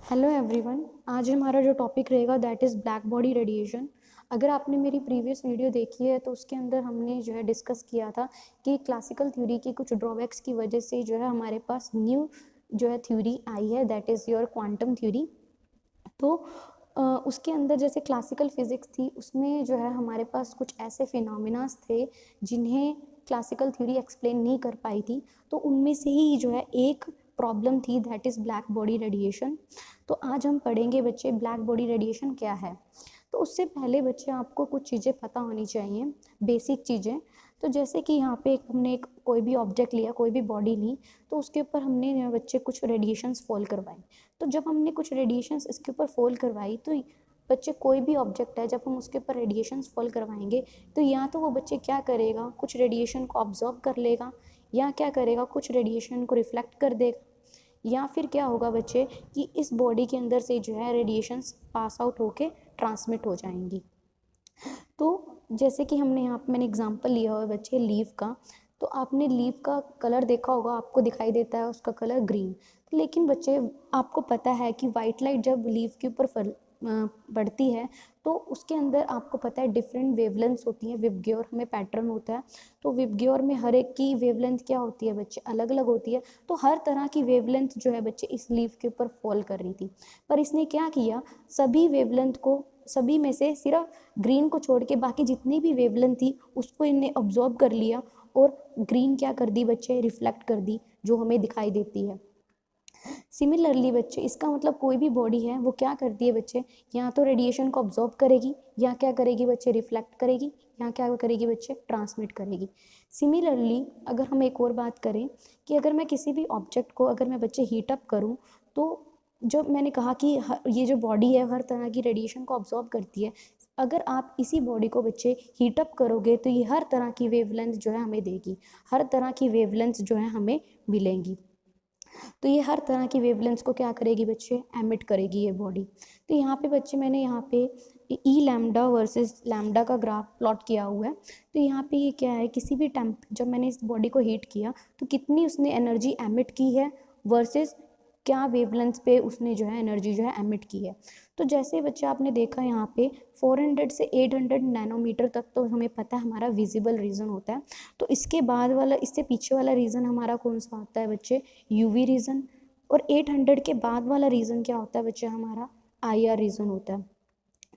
Hello everyone. आज हमारा जो टॉपिक रहेगा that is black body radiation. अगर आपने मेरी प्रीवियस वीडियो देखी है तो उसके अंदर हमने जो है डिस्कस किया था कि क्लासिकल थ्योरी की कुछ ड्रॉबैक्स की वजह से जो है हमारे पास न्यू जो है थ्योरी आई है that is your quantum theory. तो उसके अंदर जैसे क्लासिकल फिज़िक्स थी उसमें जो है हमारे पास कुछ ऐसे फिनोमिनास थे जिन्हें क्लासिकल थ्योरी एक्सप्लेन नहीं कर पाई थी। तो उनमें से ही जो है एक प्रॉब्लम थी that is black body radiation. तो आज हम पढ़ेंगे बच्चे ब्लैक बॉडी रेडिएशन क्या है। तो उससे पहले बच्चे आपको कुछ चीज़ें पता होनी चाहिए, बेसिक चीज़ें। तो जैसे कि यहाँ पे हमने एक कोई भी ऑब्जेक्ट लिया, कोई भी बॉडी ली, तो उसके ऊपर हमने बच्चे कुछ रेडिएशंस फॉल करवाए। तो जब हमने कुछ रेडिएशंस इसके ऊपर फॉल करवाई तो बच्चे कोई भी ऑब्जेक्ट है जब हम उसके ऊपर रेडिएशंस फॉल करवाएंगे तो या तो वो बच्चे क्या करेगा, कुछ रेडिएशन को ऑब्जर्व कर लेगा, या क्या करेगा, कुछ रेडिएशन को रिफ्लेक्ट कर देगा, या फिर क्या होगा बच्चे कि इस बॉडी के अंदर से जो है रेडिएशंस पास आउट होके ट्रांसमिट हो जाएंगी। तो जैसे कि हमने यहाँ पे मैंने एग्जांपल लिया हुआ है बच्चे लीफ का। तो आपने लीफ का कलर देखा होगा, आपको दिखाई देता है उसका कलर ग्रीन। लेकिन बच्चे आपको पता है कि वाइट लाइट जब लीफ के ऊपर पड़ती है तो उसके अंदर आपको पता है डिफरेंट वेवलेंथ्स होती हैं, विबग्योर में पैटर्न होता है। तो विबग्योर में हर एक की वेवलेंथ क्या होती है बच्चे, अलग अलग होती है। तो हर तरह की वेवलेंथ जो है बच्चे इस लीफ के ऊपर फॉल कर रही थी। पर इसने क्या किया, सभी वेवलेंथ को, सभी में से सिर्फ ग्रीन को छोड़ के बाकी जितनी भी वेवलेंथ थी उसको इनने ऑब्जॉर्व कर लिया और ग्रीन क्या कर दी बच्चे, रिफ्लेक्ट कर दी, जो हमें दिखाई देती है। सिमिलरली बच्चे इसका मतलब कोई भी बॉडी है वो क्या करती है बच्चे, या तो रेडिएशन को ऑब्जॉर्व करेगी, या क्या करेगी बच्चे, रिफ्लेक्ट करेगी, या क्या करेगी बच्चे, ट्रांसमिट करेगी। सिमिलरली अगर हम एक और बात करें कि अगर मैं किसी भी ऑब्जेक्ट को अगर मैं बच्चे हीट अप करूँ तो जो मैंने कहा कि ये जो बॉडी है हर तरह की रेडिएशन को ऑब्जॉर्व करती है। अगर आप इसी बॉडी को बच्चे हीट अप करोगे तो ये हर तरह की वेवलेंथ जो है हमें देगी, हर तरह की वेवलेंथ जो है हमें मिलेंगी। तो ये हर तरह की वेवलेंथ्स को क्या करेगी बच्चे, एमिट करेगी ये बॉडी। तो यहाँ पे बच्चे मैंने यहाँ पे ई लैम्डा वर्सेस लैम्डा का ग्राफ प्लॉट किया हुआ है। तो यहाँ पे ये क्या है, किसी भी टाइम जब मैंने इस बॉडी को हीट किया तो कितनी उसने एनर्जी एमिट की है वर्सेस क्या वेवलेंथ पे उसने जो है एनर्जी जो है एमिट की है। तो जैसे बच्चे आपने देखा यहाँ पे 400 से 800 नैनोमीटर तक तो हमें पता है हमारा विजिबल रीजन होता है। तो इसके बाद वाला, इससे पीछे वाला रीजन हमारा कौन सा होता है बच्चे, यूवी रीजन। और 800 के बाद वाला रीजन क्या होता है बच्चे, हमारा आईआर रीजन होता है।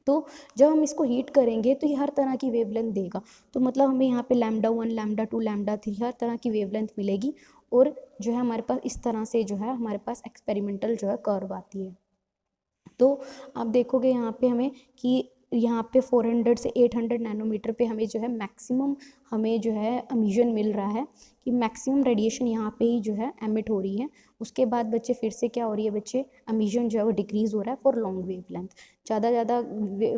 तो जब हम इसको हीट करेंगे तो ये हर तरह की वेवलेंथ देगा। तो मतलब हमें यहाँ पे लैम्डा 1, लैम्डा 2, लैम्डा 3 हर तरह की वेवलेंथ मिलेगी। और जो है हमारे पास इस तरह से जो है हमारे पास एक्सपेरिमेंटल जो है कर्व आती है। तो आप देखोगे यहाँ पे हमें कि यहाँ पे 400 से 800 नैनोमीटर पे हमें जो है मैक्सिमम हमें जो है एमिशन मिल रहा है कि मैक्सिमम रेडिएशन यहाँ पे ही जो है एमिट हो रही है। उसके बाद बच्चे फिर से क्या हो रही है बच्चे, एमिशन जो है वो डिक्रीज हो रहा है फॉर लॉन्ग वेवलेंथ। ज़्यादा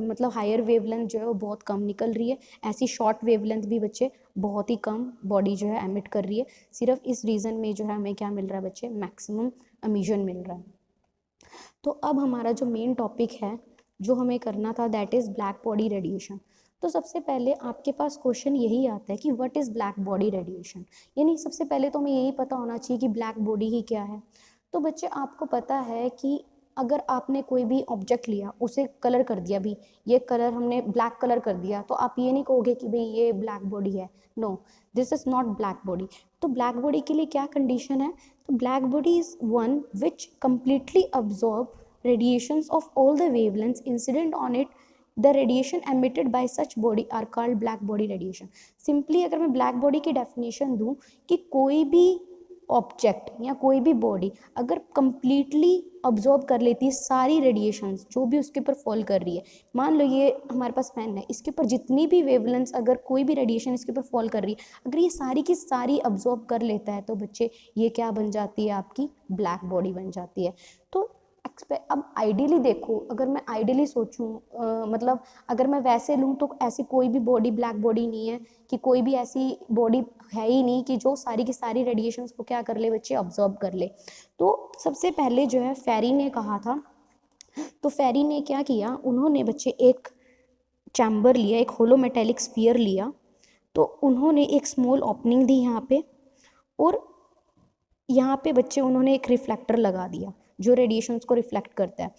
मतलब हायर वेवलेंथ जो है वो बहुत कम निकल रही है, ऐसी शॉर्ट वेवलेंथ भी बच्चे बहुत ही कम बॉडी जो है एमिट कर रही है। सिर्फ इस रीज़न में जो है हमें क्या मिल रहा है बच्चे, मैक्सिमम एमिशन मिल रहा है। तो अब हमारा जो मेन टॉपिक है जो हमें करना था that is black body radiation. तो सबसे पहले आपके पास क्वेश्चन यही आता है कि what is black body radiation, यानी सबसे पहले तो हमें यही पता होना चाहिए कि ब्लैक बॉडी ही क्या है। तो बच्चे आपको पता है कि अगर आपने कोई भी ऑब्जेक्ट लिया, उसे कलर कर दिया, भी ये कलर हमने ब्लैक कलर कर दिया, तो आप ये नहीं कहोगे कि भाई ये ब्लैक बॉडी है। No, this is not black body. तो ब्लैक बॉडी के लिए क्या कंडीशन है, तो black body is one which completely absorb radiations of all the wavelengths incident on it. The radiation emitted by such body are called black body radiation. Simply अगर मैं black body की definition दूं कि कोई भी object या कोई भी बॉडी अगर कंप्लीटली ऑब्जॉर्व कर लेती है सारी रेडिएशंस जो भी उसके ऊपर फॉल कर रही है। मान लो ये हमारे पास पेन है, इसके ऊपर जितनी भी वेवलेंथ्स, अगर कोई भी रेडिएशन इसके ऊपर फॉल कर रही है, अगर ये सारी की सारी ऑब्जॉर्व कर लेता है तो बच्चे ये क्या बन जाती है, आपकी ब्लैक बॉडी बन जाती है। तो अब आइडियली देखो, अगर मैं आइडियली सोचूं, मतलब अगर मैं वैसे लूँ तो ऐसी कोई भी बॉडी ब्लैक बॉडी नहीं है, कि कोई भी ऐसी बॉडी है ही नहीं कि जो सारी की सारी रेडिएशंस को क्या कर ले बच्चे, ऑब्जॉर्व कर ले। तो सबसे पहले जो है फेरी ने कहा था, तो फेरी ने क्या किया, उन्होंने बच्चे एक चैम्बर लिया, एक होलो मेटेलिक स्फीयर लिया। तो उन्होंने एक स्मॉल ओपनिंग दी यहाँ पे, और यहाँ पे बच्चे उन्होंने एक रिफ्लेक्टर लगा दिया। जो रेडिएशंस को रिफ्लेक्ट करता है।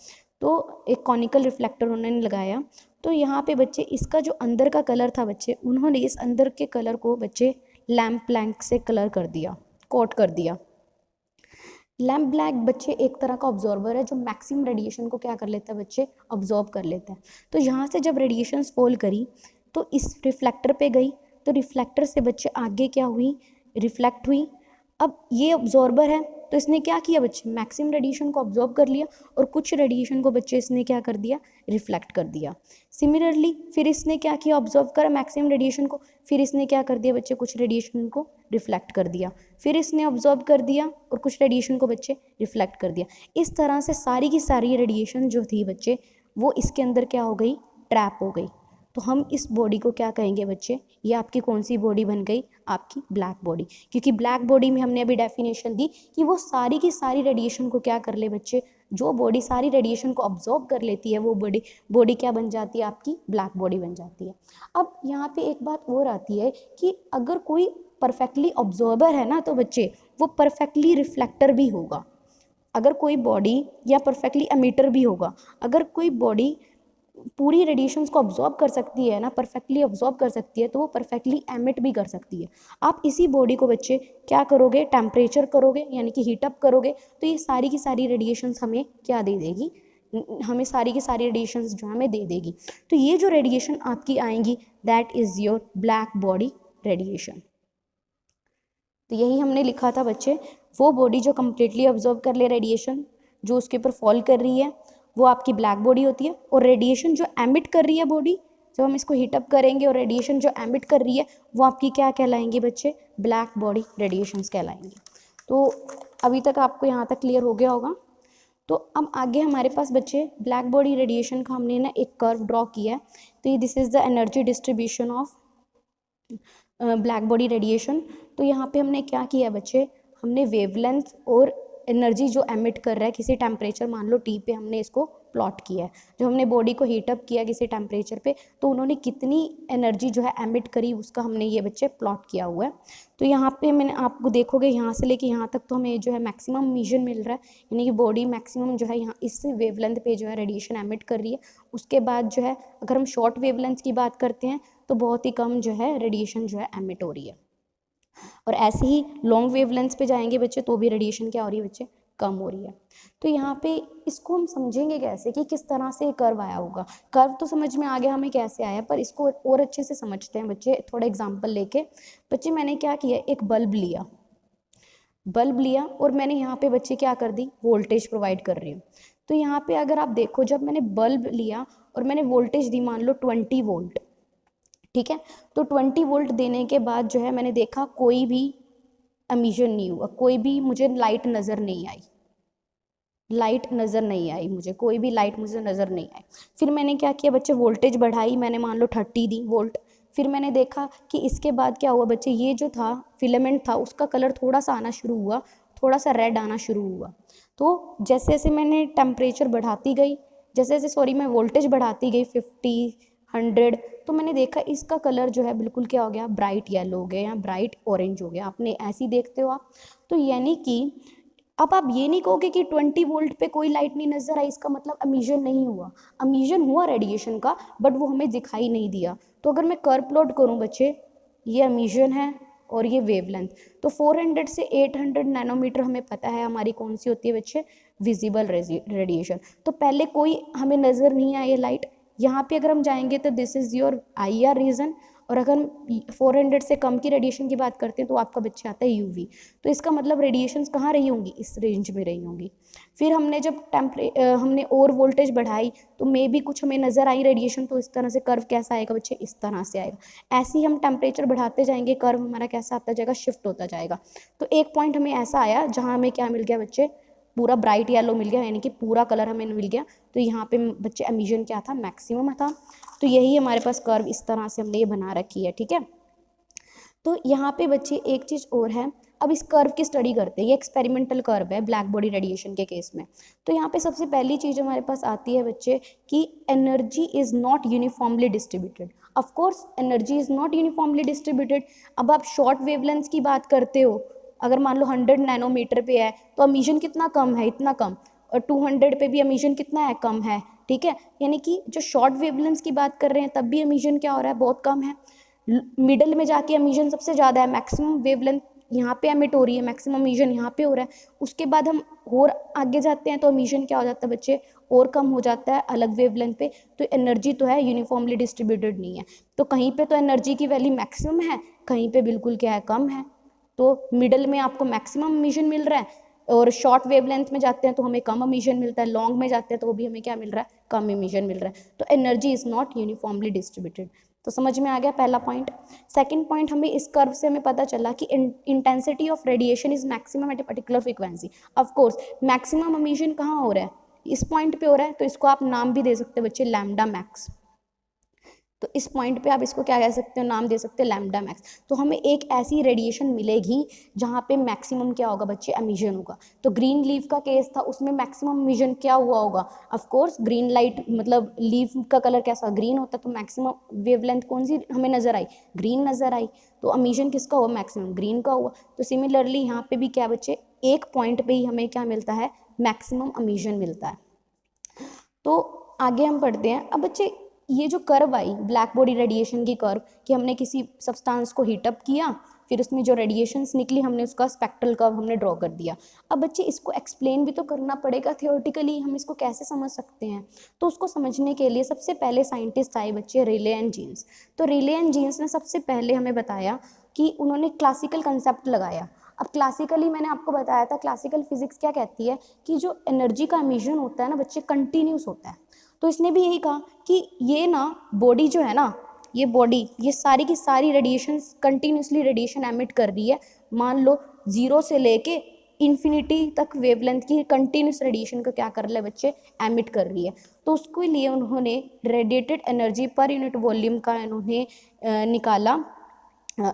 तो एक कॉनिकल रिफ्लेक्टर उन्होंने लगाया। तो यहाँ पे बच्चे इसका जो अंदर का कलर था बच्चे, उन्होंने इस अंदर के कलर को बच्चे लैम्प ब्लैक से कलर कर दिया, कोट कर दिया। लैम्प ब्लैक बच्चे एक तरह का ऑब्जॉर्बर है जो मैक्सिमम रेडिएशन को क्या कर लेता है बच्चे, ऑब्जॉर्ब कर लेता है। तो यहाँ से जब रेडिएशंस फॉल करी तो इस रिफ्लेक्टर पे गई, तो रिफ्लेक्टर से बच्चे आगे क्या हुई, रिफ्लेक्ट हुई। अब ये ऑब्जॉर्बर है तो इसने क्या किया बच्चे, मैक्सिमम रेडिएशन को ऑब्जॉर्ब कर लिया और कुछ रेडिएशन को बच्चे इसने क्या कर दिया, रिफ्लेक्ट कर दिया। सिमिलरली फिर इसने क्या किया, ऑब्जॉर्व करा मैक्सिमम रेडिएशन को, फिर इसने क्या कर दिया बच्चे, कुछ रेडिएशन को रिफ्लेक्ट कर दिया, फिर इसने ऑब्जॉर्व कर दिया और कुछ रेडिएशन को बच्चे रिफ्लेक्ट कर दिया। इस तरह से सारी की सारी रेडिएशन जो थी बच्चे वो इसके अंदर क्या हो गई, ट्रैप हो गई। तो हम इस बॉडी को क्या कहेंगे बच्चे, ये आपकी कौन सी बॉडी बन गई, आपकी ब्लैक बॉडी। क्योंकि ब्लैक बॉडी में हमने अभी डेफिनेशन दी कि वो सारी की सारी रेडिएशन को क्या कर ले बच्चे, जो बॉडी सारी रेडिएशन को ऑब्जॉर्ब कर लेती है वो बॉडी क्या बन जाती है, आपकी ब्लैक बॉडी बन जाती है। अब यहाँ पे एक बात और आती है कि अगर कोई परफेक्टली ऑब्जॉर्बर है ना तो बच्चे वो परफेक्टली रिफ्लेक्टर भी होगा। अगर कोई बॉडी या परफेक्टली एमिटर भी होगा, अगर कोई बॉडी पूरी रेडिएशंस को ऑब्जॉर्ब कर सकती है ना, परफेक्टली ऑब्जॉर्ब कर सकती है, तो वो परफेक्टली एमिट भी कर सकती है। आप इसी बॉडी को बच्चे क्या करोगे, टेम्परेचर करोगे यानी कि हीटअप करोगे, तो ये सारी की सारी रेडिएशंस हमें क्या दे देगी, हमें सारी की सारी रेडिएशंस जो हमें दे देगी। तो ये जो रेडिएशन आपकी आएंगी that is your black body radiation. तो यही हमने लिखा था बच्चे, वो बॉडी जो कम्प्लीटली ऑब्जॉर्व कर ले रेडिएशन जो उसके ऊपर फॉल कर रही है वो आपकी ब्लैक बॉडी होती है। और रेडिएशन जो एमिट कर रही है बॉडी, जब हम इसको हीटअप करेंगे और रेडिएशन जो एमिट कर रही है वो आपकी क्या कहलाएंगी बच्चे, ब्लैक बॉडी रेडिएशंस कहलाएंगी। तो अभी तक आपको यहाँ तक क्लियर हो गया होगा। तो अब आगे हमारे पास बच्चे ब्लैक बॉडी रेडिएशन का हमने ना एक कर्व ड्रॉ किया है। तो ये this is the energy distribution of black body radiation. तो यहाँ पे हमने क्या किया बच्चे, हमने वेवलेंथ और एनर्जी जो एमिट कर रहा है किसी टेम्परेचर मान लो T पे, हमने इसको प्लॉट किया है। जब हमने बॉडी को हीटअप किया किसी टेम्परेचर पे तो उन्होंने कितनी एनर्जी जो है एमिट करी उसका हमने ये बच्चे प्लॉट किया हुआ है। तो यहाँ पे मैंने आपको देखोगे यहाँ से लेके यहाँ तक तो हमें जो है मैक्सिमम इमिशन मिल रहा है, यानी कि बॉडी मैक्सिमम जो है यहाँ इस वेवलेंथ पे जो है रेडिएशन एमिट कर रही है। उसके बाद जो है अगर हम शॉर्ट वेवलेंथ की बात करते हैं तो बहुत ही कम जो है रेडिएशन जो है एमिट हो रही है। और ऐसे ही लॉन्ग वेवलेंथ पे जाएंगे बच्चे तो भी रेडिएशन क्या हो रही है बच्चे, कम हो रही है। तो यहाँ पे इसको हम समझेंगे कैसे कि किस तरह से कर्व आया होगा। कर्व तो समझ में आ गया हमें कैसे आया, पर इसको और अच्छे से समझते हैं बच्चे थोड़ा एग्जांपल लेके। बच्चे मैंने क्या किया, एक बल्ब लिया और मैंने यहाँ पे बच्चे क्या कर दी, वोल्टेज प्रोवाइड कर रही हूँ। तो यहाँ पे अगर आप देखो जब मैंने बल्ब लिया और मैंने वोल्टेज दी मान लो 20 वोल्ट, ठीक है। तो 20 वोल्ट देने के बाद जो है मैंने देखा कोई भी एमिशन नहीं हुआ, कोई भी मुझे लाइट नज़र नहीं आई, मुझे कोई भी लाइट मुझे नज़र नहीं आई। फिर मैंने क्या किया बच्चे, वोल्टेज बढ़ाई, मैंने मान लो 30 दी वोल्ट। फिर मैंने देखा कि इसके बाद क्या हुआ बच्चे, ये जो था फिलामेंट था उसका कलर थोड़ा सा आना शुरू हुआ, थोड़ा सा रेड आना शुरू हुआ। तो जैसे जैसे मैंने टेम्परेचर बढ़ाती गई, मैं वोल्टेज बढ़ाती गई 50 100, तो मैंने देखा इसका कलर जो है बिल्कुल क्या हो गया, ब्राइट येलो हो गया या ब्राइट ऑरेंज हो गया। आपने ऐसे ही देखते हो आप। तो यानी कि अब आप ये नहीं कहोगे कि 20 वोल्ट पे कोई लाइट नहीं नज़र आई, इसका मतलब एमिशन नहीं हुआ। एमिशन हुआ रेडिएशन का, बट वो हमें दिखाई नहीं दिया। तो अगर मैं कर्व प्लॉट करूँ बच्चे, ये एमिशन है और ये वेवलेंथ, तो 400 से 800 नैनोमीटर हमें पता है हमारी कौन सी होती है बच्चे, विजिबल रेडिएशन। तो पहले कोई हमें नज़र नहीं आई लाइट। यहाँ पे अगर हम जाएंगे तो this is your IR region, और अगर हम 400 से कम की रेडिएशन की बात करते हैं तो आपका बच्चा आता है UV। तो इसका मतलब रेडिएशंस कहाँ रही होंगी, इस रेंज में रही होंगी। फिर हमने जब हमने और वोल्टेज बढ़ाई तो मे भी कुछ हमें नज़र आई रेडिएशन, तो इस तरह से कर्व कैसा आएगा बच्चे, इस तरह से आएगा। ऐसे ही हम टेम्परेचर बढ़ाते जाएंगे, कर्व हमारा कैसा आता जाएगा, शिफ्ट होता जाएगा। तो एक पॉइंट हमें ऐसा आया जहाँ हमें क्या मिल गया बच्चे, पूरा ब्राइट येलो मिल गया, यानी कि पूरा कलर हमें मिल गया। तो यहाँ पे बच्चे एमिशन क्या था, मैक्सिमम था। तो यही हमारे पास कर्व इस तरह से हमने ये बना रखी है, ठीक है। तो यहाँ पे बच्चे एक चीज़ और है, अब इस कर्व की स्टडी करते हैं। ये एक्सपेरिमेंटल कर्व है ब्लैक बॉडी रेडिएशन के केस में। तो यहाँ पे सबसे पहली चीज़ हमारे पास आती है बच्चे कि energy is not uniformly distributed. Of course energy is not uniformly distributed. अब आप शॉर्ट वेवलेंथ की बात करते हो, अगर मान लो 100 नैनोमीटर पे है तो एमिशन कितना कम है, इतना कम। 200 पे भी एमिशन कितना है, कम है, ठीक है। यानी कि जो शॉर्ट वेवलेंथ की बात कर रहे हैं तब भी एमिशन क्या हो रहा है, बहुत कम है। मिडल में जाके एमिशन सबसे ज़्यादा है, मैक्सिमम वेवलेंथ यहाँ पे एमिट हो रही है, मैक्सिमम एमिशन यहाँ पे हो रहा है। उसके बाद हम और आगे जाते हैं तो एमिशन क्या हो जाता है बच्चे, और कम हो जाता है अलग वेवलेंथ पे। तो एनर्जी तो है यूनिफॉर्मली डिस्ट्रीब्यूटेड नहीं है, तो कहीं पे तो एनर्जी की वैल्यू मैक्सिमम है, कहीं पे बिल्कुल क्या है, कम है। तो मिडल में आपको मैक्सिमम एमिशन मिल रहा है, और शॉर्ट वेवलेंथ में जाते हैं तो हमें कम एमिशन मिलता है, लॉन्ग में जाते हैं तो वो भी हमें क्या मिल रहा है, कम एमिशन मिल रहा है। तो energy is not uniformly distributed. तो समझ में आ गया पहला पॉइंट। सेकंड पॉइंट, हमें इस कर्व से हमें पता चला कि intensity of radiation is maximum at a particular frequency. Of course maximum emission कहाँ हो रहा है, इस पॉइंट पे हो रहा है, तो इसको आप नाम भी दे सकते हैं बच्चे, लैम्डा मैक्स। तो इस पॉइंट पे आप इसको क्या कह सकते हो, नाम दे सकते हो लैम्डा मैक्स। तो हमें एक ऐसी रेडिएशन मिलेगी जहाँ पे मैक्सिमम क्या होगा बच्चे, एमिशन होगा। तो ग्रीन लीफ का केस था, उसमें मैक्सिमम एमिशन क्या हुआ होगा, ऑफ कोर्स ग्रीन लाइट, मतलब लीफ का कलर कैसा, ग्रीन होता, तो मैक्सिमम वेवलेंथ कौन सी हमें नजर आई, ग्रीन नजर आई। तो एमिशन किसका हुआ, मैक्सिमम ग्रीन का हुआ। तो सिमिलरली यहाँ पे भी क्या बच्चे, एक पॉइंट पे ही हमें क्या मिलता है, मैक्सिमम एमिशन मिलता है। तो आगे हम पढ़ते हैं। अब बच्चे ये जो कर्व आई ब्लैक बॉडी रेडिएशन की कर्व, कि हमने किसी सब्सटेंस को हीटअप किया, फिर उसमें जो रेडिएशंस निकली हमने उसका स्पेक्ट्रल कर्व हमने ड्रॉ कर दिया। अब बच्चे इसको एक्सप्लेन भी तो करना पड़ेगा थियोरेटिकली, हम इसको कैसे समझ सकते हैं। तो उसको समझने के लिए सबसे पहले साइंटिस्ट आए बच्चे, रेले एंड जीन्स। तो रेले एंड जीन्स ने सबसे पहले हमें बताया कि उन्होंने क्लासिकल कंसेप्ट लगाया। अब क्लासिकली मैंने आपको बताया था, क्लासिकल फिजिक्स क्या कहती है कि जो एनर्जी का एमिशन होता है ना बच्चे, कंटिन्यूस होता है। तो इसने भी यही कहा कि ये ना बॉडी जो है ना, ये बॉडी, ये सारी की सारी रेडिएशन कंटिन्यूसली रेडिएशन एमिट कर रही है। मान लो 0 से लेके इन्फिनिटी तक वेवलेंथ की कंटिन्यूस रेडिएशन को क्या कर रहा है बच्चे, एमिट कर रही है। तो उसके लिए उन्होंने radiated energy per unit volume का इन्होंने निकाला,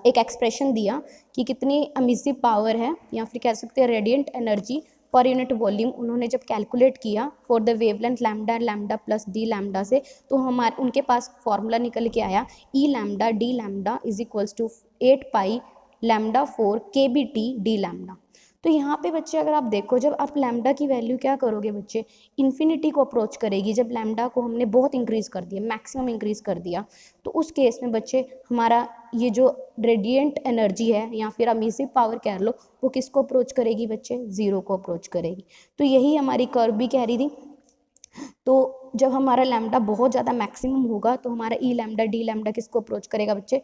एक एक्सप्रेशन दिया कि कितनी एमिसिव पावर है, या फिर कह सकते हैं radiant energy per unit volume. उन्होंने जब कैलकुलेट किया for the wavelength lambda, lambda plus d lambda से, तो हमारे उनके पास फॉर्मूला निकल के आया, E lambda D lambda is equals to 8 pi lambda 4 के बी टी डी लैम्डा। तो यहाँ पे बच्चे अगर आप देखो, जब आप लैम्डा की वैल्यू क्या करोगे बच्चे, इन्फिनिटी को अप्रोच करेगी। जब लैम्डा को हमने बहुत इंक्रीज़ कर दिया, मैक्सिमम इंक्रीज़ कर दिया, तो उस केस में बच्चे हमारा ये जो रेडिएंट एनर्जी है या फिर एमिसिव पावर कह लो, वो किसको अप्रोच करेगी बच्चे, ज़ीरो को अप्रोच करेगी। तो यही हमारी कर्व भी कह रही थी। तो जब हमारा लैम्डा बहुत ज़्यादा मैक्सिमम होगा तो हमारा ई लैम्डा डी लैम्डा किसको अप्रोच करेगा बच्चे,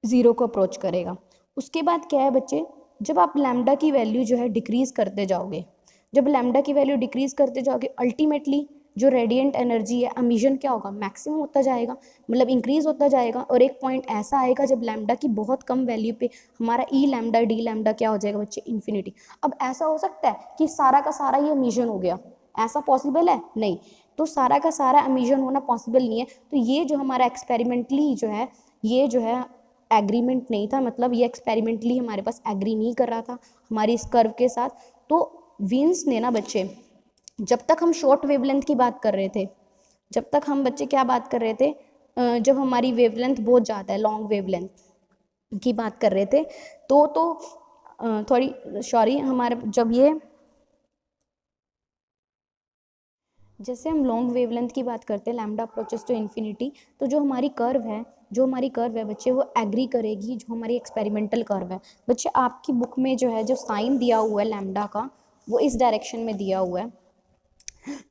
ज़ीरो को अप्रोच करेगा। उसके बाद क्या है बच्चे, जब आप लैम्डा की वैल्यू जो है डिक्रीज़ करते जाओगे, जब लैम्डा की वैल्यू डिक्रीज़ करते जाओगे, अल्टीमेटली जो रेडिएंट एनर्जी है, एमिशन क्या होगा, मैक्सिमम होता जाएगा, मतलब इंक्रीज़ होता जाएगा। और एक पॉइंट ऐसा आएगा जब लैम्डा की बहुत कम वैल्यू पे हमारा ई लैम्डा डी लैम्डा क्या हो जाएगा बच्चे, इन्फिनिटी। अब ऐसा हो सकता है कि सारा का सारा ये एमिशन हो गया, ऐसा पॉसिबल है, नहीं। तो सारा का सारा एमिशन होना पॉसिबल नहीं है। तो ये जो हमारा एक्सपेरिमेंटली जो है, ये जो है एग्रीमेंट नहीं था, मतलब ये एक्सपेरिमेंटली हमारे पास एग्री नहीं कर रहा था हमारी इस कर्व के साथ। तो वीन्स ने ना बच्चे, जब तक हम शॉर्ट वेवलेंथ की बात कर रहे थे, जब तक हम बच्चे क्या बात कर रहे थे, जब हमारी वेवलेंथ बहुत ज़्यादा है, लॉन्ग वेवलेंथ की बात कर रहे थे, तो थोड़ी सॉरी, हमारे जब ये जैसे हम लॉन्ग वेवलेंथ की बात करते हैं, लैम्डा अप्रोचेस टू इन्फिनिटी, तो जो हमारी कर्व है, जो हमारी कर्व है बच्चे, वो एग्री करेगी जो हमारी एक्सपेरिमेंटल कर्व है। बच्चे आपकी बुक में जो है, जो साइन दिया हुआ है लैम्डा का, वो इस डायरेक्शन में दिया हुआ है।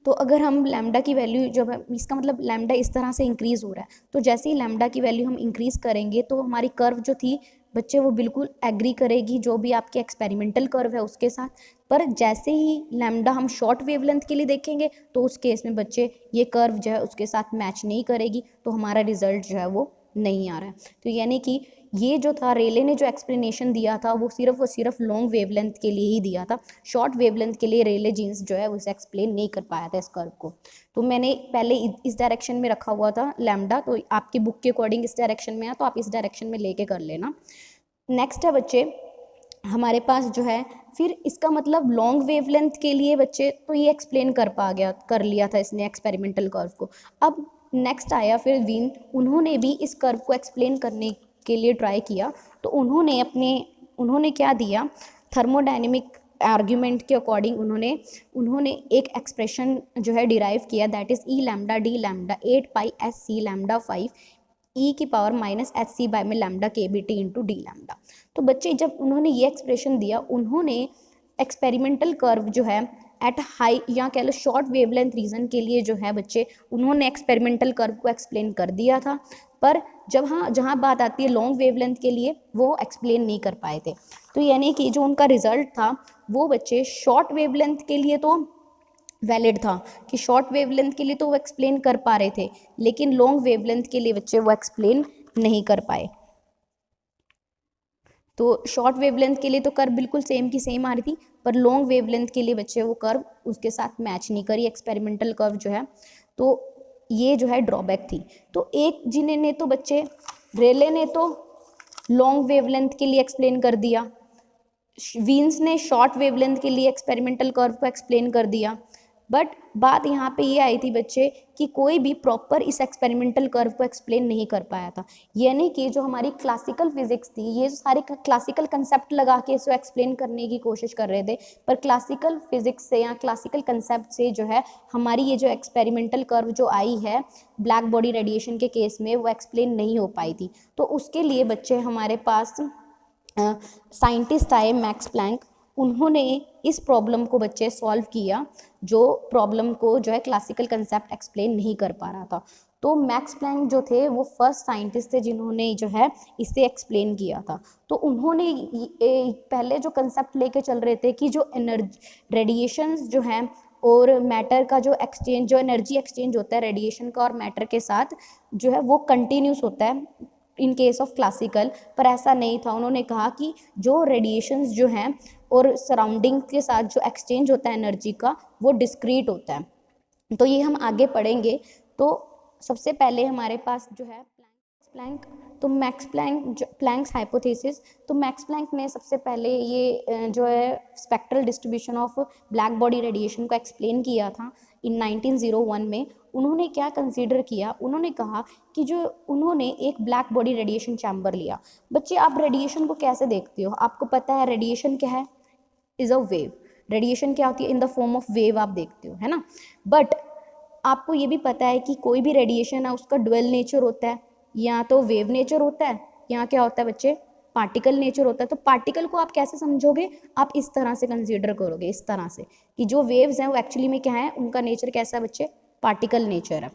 तो अगर हम लैम्डा की वैल्यू जब, इसका मतलब लैम्डा इस तरह से इंक्रीज़ हो रहा है, तो जैसे ही लैम्डा की वैल्यू हम इंक्रीज़ करेंगे तो हमारी कर्व जो थी बच्चे, वो बिल्कुल एग्री करेगी जो भी आपकी एक्सपेरिमेंटल कर्व है उसके साथ। पर जैसे ही लैम्डा हम शॉर्ट वेवलेंथ के लिए देखेंगे तो उस केस में बच्चे ये कर्व जो है उसके साथ मैच नहीं करेगी, तो हमारा रिजल्ट जो है वो नहीं आ रहा है। तो यानी कि ये जो था, रेले ने जो एक्सप्लेनेशन दिया था वो सिर्फ लॉन्ग वेवलेंथ के लिए ही दिया था। शॉर्ट वेवलेंथ के लिए रेले जीन्स जो है उसे एक्सप्लेन नहीं कर पाया था इस कर्व को। तो मैंने पहले इस डायरेक्शन में रखा हुआ था लैम्डा, तो आपकी बुक के अकॉर्डिंग इस डायरेक्शन में है, तो आप इस डायरेक्शन में लेके कर लेना। नेक्स्ट है बच्चे हमारे पास जो है, फिर इसका मतलब लॉन्ग वेवलेंथ के लिए बच्चे तो ये एक्सप्लेन कर लिया था इसने एक्सपेरिमेंटल कर्व को। अब नेक्स्ट आया फिर वीन, उन्होंने भी इस कर्व को एक्सप्लेन करने के लिए ट्राई किया। तो उन्होंने क्या दिया, थर्मोडायनेमिक आर्ग्यूमेंट के अकॉर्डिंग उन्होंने एक एक्सप्रेशन जो है डिराइव किया, that is E lambda D lambda 8 pi S C lambda 5 E की power minus H C by में lambda K B T into D lambda. तो बच्चे जब उन्होंने ये एक्सप्रेशन दिया, उन्होंने एक्सपेरिमेंटल कर्व जो है एट हाई या कह लो शॉर्ट वेवलेंथ रीजन के लिए जो है बच्चे उन्होंने एक्सपेरिमेंटल कर्व को एक्सप्लेन कर दिया था, पर जब जहाँ बात आती है लॉन्ग वेवलेंथ के लिए वो एक्सप्लेन नहीं कर पाए थे। तो यानी कि जो उनका रिजल्ट था वो बच्चे शॉर्ट वेवलेंथ के लिए तो वैलिड था कि शॉर्ट वेवलेंथ के लिए तो वो एक्सप्लेन कर पा रहे थे, लेकिन लॉन्ग वेवलेंथ के लिए बच्चे वो एक्सप्लेन नहीं कर पाए। तो शॉर्ट वेवलेंथ के लिए तो कर्व बिल्कुल सेम की सेम आ रही थी, पर लॉन्ग वेवलेंथ के लिए बच्चे वो कर्व उसके साथ मैच नहीं करी एक्सपेरिमेंटल कर्व जो है। तो ये जो है ड्रॉबैक थी। तो एक जिन्हें ने तो बच्चे रेले ने तो लॉन्ग वेवलेंथ के लिए एक्सप्लेन कर दिया, वीन्स ने शॉर्ट वेवलेंथ के लिए एक्सपेरिमेंटल कर्व को एक्सप्लेन कर दिया, बट बात यहाँ पे ये आई थी बच्चे कि कोई भी प्रॉपर इस एक्सपेरिमेंटल कर्व को एक्सप्लेन नहीं कर पाया था। यानी कि जो हमारी क्लासिकल फिजिक्स थी, ये जो सारे क्लासिकल कंसेप्ट लगा के इसको एक्सप्लेन करने की कोशिश कर रहे थे, पर क्लासिकल फिजिक्स से या क्लासिकल कंसेप्ट से जो है हमारी ये जो एक्सपेरिमेंटल कर्व जो आई है ब्लैक बॉडी रेडिएशन के केस में वो एक्सप्लेन नहीं हो पाई थी। तो उसके लिए बच्चे हमारे पास साइंटिस्ट आए मैक्स प्लैंक, उन्होंने इस प्रॉब्लम को बच्चे सॉल्व किया, जो प्रॉब्लम को जो है क्लासिकल कंसेप्ट एक्सप्लेन नहीं कर पा रहा था। तो मैक्स प्लैंक जो थे वो फर्स्ट साइंटिस्ट थे जिन्होंने जो है इसे एक्सप्लेन किया था। तो उन्होंने पहले जो कंसेप्ट लेके चल रहे थे कि जो एनर्जी रेडिएशंस जो हैं और मैटर का जो एक्सचेंज, जो एनर्जी एक्सचेंज होता है रेडिएशन का और मैटर के साथ जो है वो कंटिन्यूस होता है इन केस ऑफ क्लासिकल, पर ऐसा नहीं था। उन्होंने कहा कि जो रेडिएशंस जो हैं और सराउंडिंग के साथ जो एक्सचेंज होता है एनर्जी का वो डिस्क्रीट होता है। तो ये हम आगे पढ़ेंगे। तो सबसे पहले हमारे पास जो है प्लैंक, तो मैक्स प्लैंक प्लैंक्स हाइपोथेसिस, तो मैक्स प्लैंक ने सबसे पहले ये जो है spectral distribution of black body radiation को एक्सप्लेन किया था इन 1901 में। उन्होंने क्या कंसीडर किया, उन्होंने कहा कि जो उन्होंने एक ब्लैक बॉडी रेडिएशन चैम्बर लिया। बच्चे आप रेडिएशन को कैसे देखते हो, आपको पता है रेडिएशन क्या है, इज अ वेव। रेडिएशन क्या होती है, in the form of wave आप देखते हो, है ना। बट आपको ये भी पता है कि कोई भी रेडिएशन है उसका ड्वेल नेचर होता है, या तो वेव नेचर होता है या क्या होता है बच्चे पार्टिकल नेचर होता है। तो पार्टिकल को आप कैसे समझोगे, आप इस तरह से कंसीडर करोगे, इस तरह से कि जो वेव्स हैं वो एक्चुअली में क्या है, उनका नेचर कैसा है बच्चे, पार्टिकल नेचर है।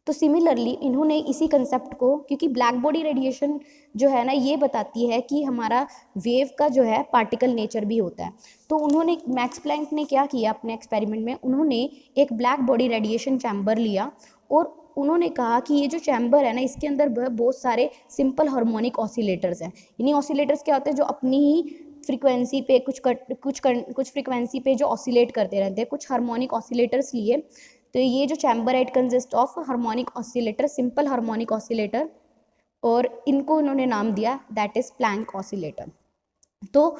तो सिमिलरली इन्होंने इसी कंसेप्ट को, क्योंकि ब्लैक बॉडी रेडिएशन जो है ना ये बताती है कि हमारा वेव का जो है पार्टिकल नेचर भी होता है। तो उन्होंने मैक्स प्लैंक ने क्या किया अपने एक्सपेरिमेंट में, उन्होंने एक ब्लैक बॉडी रेडिएशन चैम्बर लिया और उन्होंने कहा कि ये जो चैम्बर है ना इसके अंदर बहुत सारे सिंपल हार्मोनिक ऑसिलेटर्स हैं। इन्हीं ऑसिलेटर्स क्या होते हैं, जो अपनी ही फ्रीक्वेंसी पे कुछ फ्रीक्वेंसी पे जो ऑसिलेट करते रहते हैं, कुछ हार्मोनिक ऑसिलेटर्स लिए। तो ये जो चैम्बर है it consist of harmonic oscillator, simple harmonic oscillator, और इनको उन्होंने नाम दिया दैट इज प्लैंक ऑसिलेटर। तो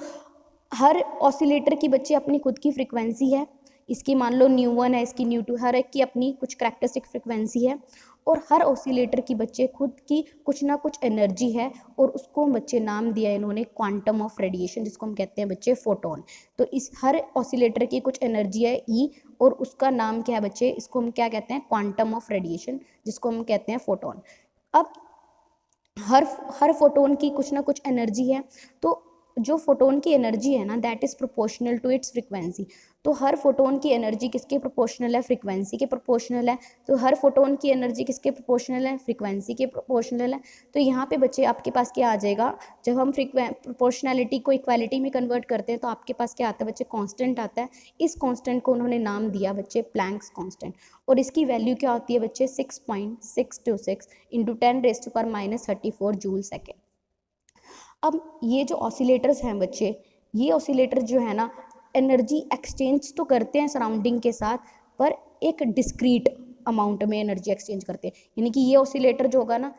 हर ऑसिलेटर की बच्चे अपनी खुद की फ्रीक्वेंसी है, इसकी मान लो ν1 है, इसकी ν2, हर एक की अपनी कुछ करैक्टरिस्टिक फ्रीक्वेंसी है, और हर ऑसिलेटर की बच्चे खुद की कुछ ना कुछ एनर्जी है, और उसको बच्चे नाम दिया इन्होंने क्वांटम ऑफ रेडिएशन, जिसको हम कहते हैं बच्चे फोटोन। तो इस हर ऑसिलेटर की कुछ एनर्जी है ई, और उसका नाम क्या है बच्चे, इसको हम क्या कहते हैं, क्वांटम ऑफ रेडिएशन, जिसको हम कहते हैं फोटोन। अब हर फोटोन की कुछ ना कुछ एनर्जी है, तो जो फोटोन की एनर्जी है ना that is proportional to its frequency. तो हर फोटोन की एनर्जी किसके प्रोपोर्शनल है, फ्रीक्वेंसी के प्रोपोर्शनल है। तो हर फोटोन की एनर्जी किसके प्रोपोर्शनल है, फ्रीक्वेंसी के प्रोपोर्शनल है। तो यहाँ पे बच्चे आपके पास क्या आ जाएगा, जब हम प्रोपोर्शनैलिटी को इक्वालिटी में कन्वर्ट करते हैं तो आपके पास क्या आता है बच्चे, कांस्टेंट आता है। इस कांस्टेंट को उन्होंने नाम दिया बच्चे प्लैंक्स कांस्टेंट, और इसकी वैल्यू क्या होती है बच्चे 6.626 इंटू 10⁻34 जूल सेकेंड। अब ये जो ऑसिलेटर्स हैं बच्चे, ये ऑसिलेटर जो है ना एनर्जी एक्सचेंज तो करते हैं सराउंडिंग के साथ, पर एक डिस्क्रीट अमाउंट में एनर्जी एक्सचेंज करते हैं। यानी कि ये ऑसिलेटर जो होगा ना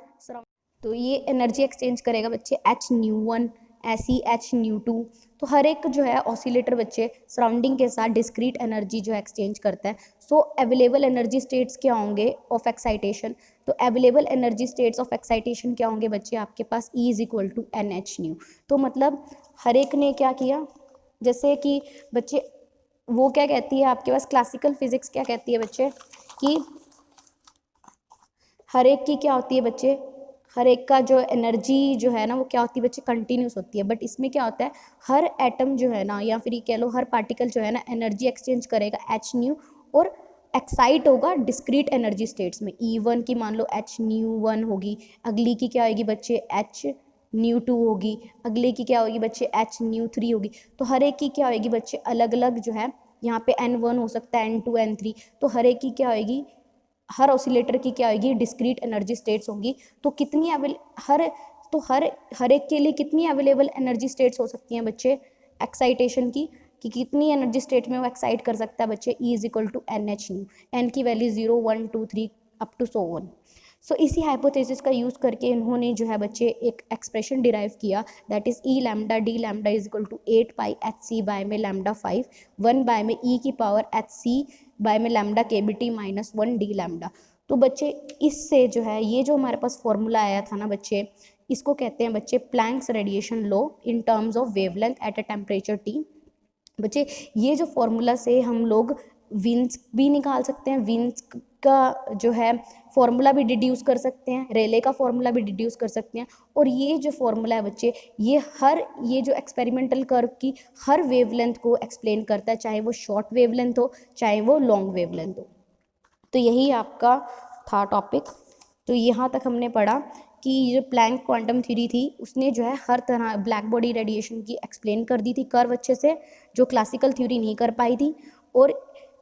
तो ये एनर्जी एक्सचेंज करेगा बच्चे H⁻₁, ऐसी H⁻²। तो हर एक जो है ऑसिलेटर बच्चे सराउंडिंग के साथ डिस्क्रीट एनर्जी जो एक्सचेंज करता है। सो अवेलेबल एनर्जी स्टेट्स क्या होंगे ऑफ एक्साइटेशन, तो available energy states of excitation क्या होंगे बच्चे आपके पास, E = NH⁻. तो मतलब हर एक ने क्या किया, जैसे कि बच्चे वो क्या कहती है आपके पास, क्लासिकल फिजिक्स क्या कहती है बच्चे कि हर एक की क्या होती है बच्चे, हर एक का जो एनर्जी जो है ना वो क्या होती है बच्चे, कंटिन्यूस होती है। बट इसमें क्या होता है, हर एटम जो है ना, या फिर ये कह लो हर पार्टिकल जो है ना, एनर्जी एक्सचेंज करेगा एच न्यू, और एक्साइट होगा डिस्क्रीट एनर्जी स्टेट्स में। E1 की मान लो एच न्यू 1 होगी, अगली की क्या होगी बच्चे, एच न्यू 2 होगी, अगले की क्या होगी बच्चे, एच न्यू 3 होगी। तो हर एक की क्या होगी बच्चे, अलग अलग जो है, यहाँ पे N1 हो सकता है, N2, N3, तो हर एक की क्या होगी, हर ऑसिलेटर की क्या होगी, डिस्क्रीट एनर्जी स्टेट्स होंगी। तो कितनी हर तो हर एक के लिए कितनी अवेलेबल एनर्जी स्टेट्स हो सकती हैं बच्चे, एक्साइटेशन की, कि कितनी एनर्जी स्टेट में वो एक्साइट कर सकता है बच्चे, E is equal to n h nu, n की value 0, 1, 2, 3 up to so on. So इसी हाइपोथेसिस का यूज़ करके इन्होंने जो है बच्चे एक एक्सप्रेशन डिराइव किया, that is E lambda D lambda is equal to 8 pi H C by में लैम्डा 5, 1 बाय में E की पावर एच सी बाय में lambda K B T minus 1 D lambda. तो बच्चे इससे जो है ये जो हमारे पास फॉर्मूला आया था ना बच्चे, इसको कहते हैं बच्चे Planck's radiation law in terms of wavelength at a temperature T। बच्चे ये जो फॉर्मूला से हम लोग विंस भी निकाल सकते हैं, विंस का जो है फॉर्मूला भी डिड्यूस कर सकते हैं, रेले का फॉर्मूला भी डिड्यूस कर सकते हैं। और ये जो फॉर्मूला है बच्चे, ये जो एक्सपेरिमेंटल कर्व की हर वेवलेंथ को एक्सप्लेन करता है, चाहे वो शॉर्ट वेवलेंथ हो चाहे वो लॉन्ग वेवलेंथ हो। तो यही आपका था टॉपिक। तो यहाँ तक हमने पढ़ा कि जो प्लैंक क्वांटम थ्योरी थी उसने जो है हर तरह ब्लैक बॉडी रेडिएशन की एक्सप्लेन कर दी थी कर्व अच्छे से, जो क्लासिकल थ्योरी नहीं कर पाई थी। और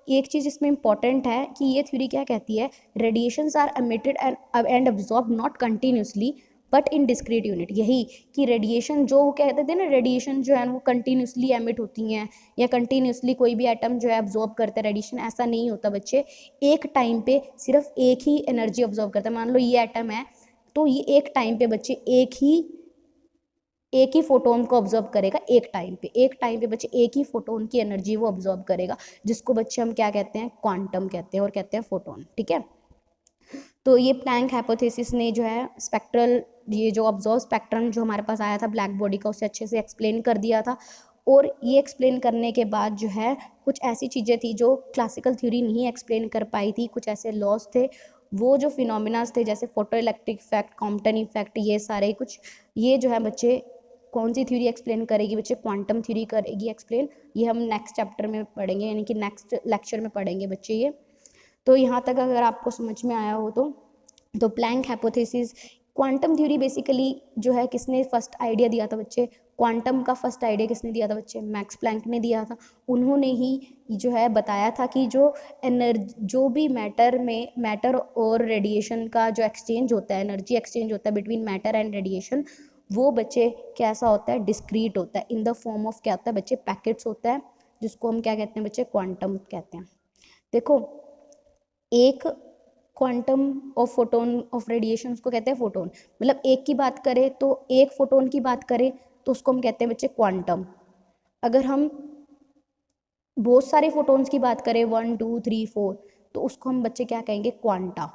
एक चीज़ इसमें इंपॉर्टेंट है कि ये थ्योरी क्या कहती है, radiations are emitted and absorb not continuously but in discrete unit. यही कि रेडिएशन जो कहते थे ना, रेडिएशन जो है वो कंटिन्यूसली एमिट होती हैं या कंटिन्यूसली कोई भी एटम जो है अब्जॉर्ब करता है रेडिएशन, ऐसा नहीं होता बच्चे। एक टाइम पे सिर्फ एक ही एनर्जी अब्जॉर्ब करता है। मान लो ये एटम है, तो ये एक टाइम पे बच्चे एक ही फोटोन को ऑब्जर्व करेगा, एक टाइम पे बच्चे एक ही फोटोन की एनर्जी वो ऑब्जर्व करेगा, जिसको बच्चे हम क्या कहते हैं, क्वांटम कहते हैं और कहते हैं फोटोन। ठीक है, तो ये प्लैंक हाइपोथेसिस ने जो है स्पेक्ट्रल, ये जो ऑब्जर्व स्पेक्ट्रम जो हमारे पास आया था ब्लैक बॉडी का, उसे अच्छे से एक्सप्लेन कर दिया था। और ये एक्सप्लेन करने के बाद जो है कुछ ऐसी चीज़ें थी जो क्लासिकल थ्योरी नहीं एक्सप्लेन कर पाई थी, कुछ ऐसे लॉज थे, वो जो फिनोमिनास थे जैसे photo electric effect, Compton effect, ये सारे कुछ, ये जो है बच्चे कौन सी थ्योरी एक्सप्लेन करेगी बच्चे, क्वांटम थ्योरी करेगी एक्सप्लेन। ये हम नेक्स्ट चैप्टर में पढ़ेंगे, यानी कि नेक्स्ट लेक्चर में पढ़ेंगे बच्चे ये। तो यहाँ तक अगर आपको समझ में आया हो तो Planck hypothesis, quantum theory basically जो है किसने फर्स्ट आइडिया दिया था बच्चे, क्वांटम का फर्स्ट आइडिया किसने दिया था बच्चे, मैक्स प्लैंक ने दिया था। उन्होंने ही जो है बताया था कि जो भी मैटर और रेडिएशन का जो एक्सचेंज होता है, एनर्जी एक्सचेंज होता है बिटवीन मैटर एंड रेडिएशन, वो बच्चे कैसा होता है, डिस्क्रीट होता है, इन द फॉर्म ऑफ क्या होता है बच्चे, पैकेट्स होता है, जिसको हम क्या कहते हैं बच्चे, क्वांटम कहते हैं। देखो, एक quantum of photon of radiation उसको कहते हैं फोटोन, मतलब एक की बात करें तो एक फोटोन की बात करें तो उसको हम कहते हैं बच्चे क्वांटम। अगर हम बहुत सारे फोटोन्स की बात करें 1, 2, 3, 4, तो उसको हम बच्चे क्या कहेंगे, क्वांटा।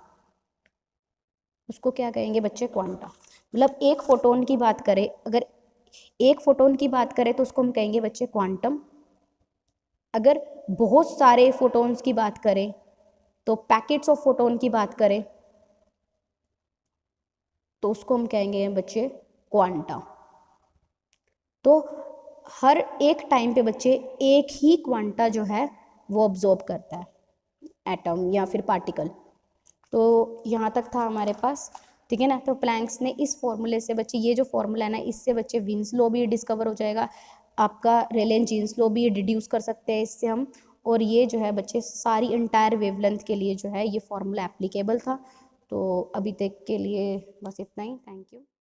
उसको क्या कहेंगे बच्चे, क्वांटा। मतलब एक फोटोन की बात करें, अगर एक फोटोन की बात करें तो उसको हम कहेंगे बच्चे क्वांटम। अगर बहुत सारे फोटोन्स की बात करें तो पैकेट्स ऑफ फोटोन की बात करें तो उसको हम कहेंगे बच्चे क्वांटा। तो हर एक टाइम पे बच्चे एक ही क्वांटा जो है वो ऑब्जॉर्ब करता है, एटम या फिर पार्टिकल। तो यहाँ तक था हमारे पास, ठीक है ना। तो प्लैंक्स ने इस फॉर्मूले से बच्चे, ये जो फॉर्मूला है ना, इससे बच्चे विंस लॉ भी डिस्कवर हो जाएगा, आपका रेले एंड जीन्स लॉ भी डिड्यूस कर सकते हैं इससे हम। और ये जो है बच्चे सारी इंटायर वेवलेंथ के लिए जो है ये फॉर्मूला एप्लीकेबल था। तो अभी तक के लिए बस इतना ही, थैंक यू।